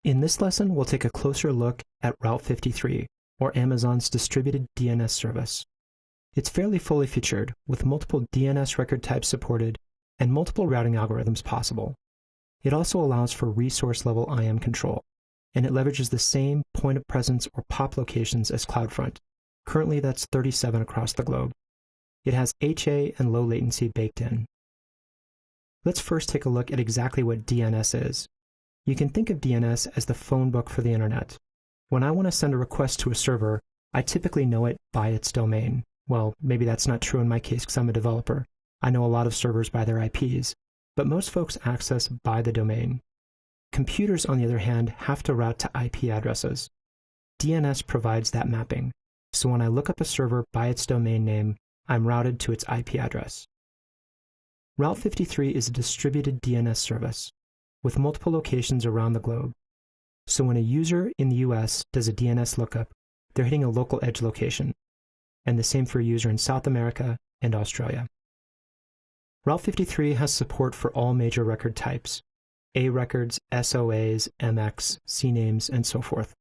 In this lesson, we'll take a closer look at Route 53, or Amazon's distributed DNS service. It's fairly fully featured, with multiple DNS record types supported and multiple routing algorithms possible. It also allows for resource-level IAM control, and it leverages the same point of presence or POP locations as CloudFront. Currently, that's 37 across the globe. It has HA and low latency baked in. Let's first take a look at exactly what DNS is. You can think of DNS as the phone book for the internet. When I want to send a request to a server, I typically know it by its domain. Well, maybe that's not true in my case because I'm a developer. I know a lot of servers by their IPs, but most folks access by the domain. Computers, on the other hand, have to route to IP addresses. DNS provides that mapping, so when I look up a server by its domain name, I'm routed to its IP address. Route 53 is a distributed DNS service with multiple locations around the globe. So when a user in the US does a DNS lookup, they're hitting a local edge location, and the same for a user in South America and Australia. Route 53 has support for all major record types: A records, SOAs, MX, CNAMEs, and so forth.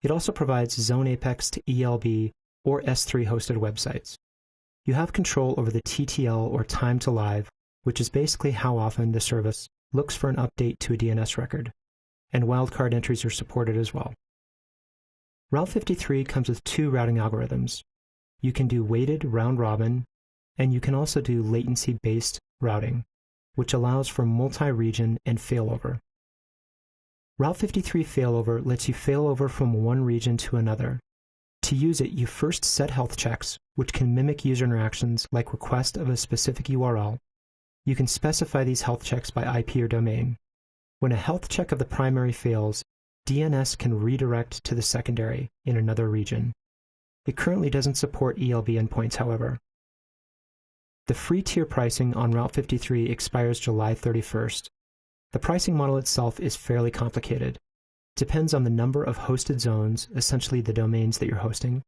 It also provides Zone Apex to ELB or S3 hosted websites. You have control over the TTL, or time to live, which is basically how often the service looks for an update to a DNS record, and wildcard entries are supported as well. Route 53 comes with two routing algorithms. You can do weighted round robin, and you can also do latency-based routing, which allows for multi-region and failover. Route 53 failover lets you failover from one region to another. To use it, you first set health checks, which can mimic user interactions like request of a specific URL. You can specify these health checks by IP or domain. When a health check of the primary fails, DNS can redirect to the secondary in another region. It currently doesn't support ELB endpoints, however. The free tier pricing on Route 53 expires July 31st. The pricing model itself is fairly complicated. It depends on the number of hosted zones, essentially the domains that you're hosting,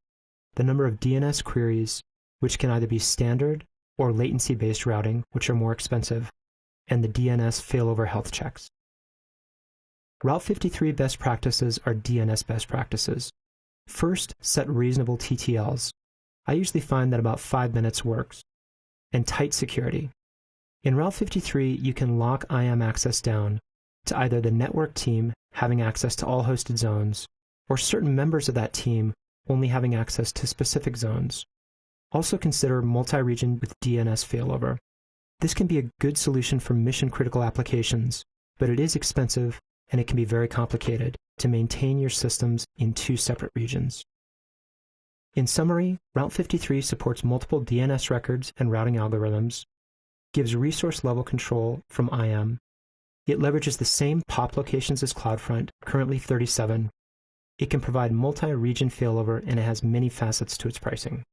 the number of DNS queries, which can either be standard or latency-based routing, which are more expensive, and the DNS failover health checks. Route 53 best practices are DNS best practices. First, set reasonable TTLs. I usually find that about 5 minutes works. And tight security. In Route 53, you can lock IAM access down to either the network team having access to all hosted zones, or certain members of that team only having access to specific zones. Also consider multi-region with DNS failover. This can be a good solution for mission-critical applications, but it is expensive and it can be very complicated to maintain your systems in two separate regions. In summary, Route 53 supports multiple DNS records and routing algorithms, gives resource-level control from IAM. It leverages the same POP locations as CloudFront, currently 37. It can provide multi-region failover, and it has many facets to its pricing.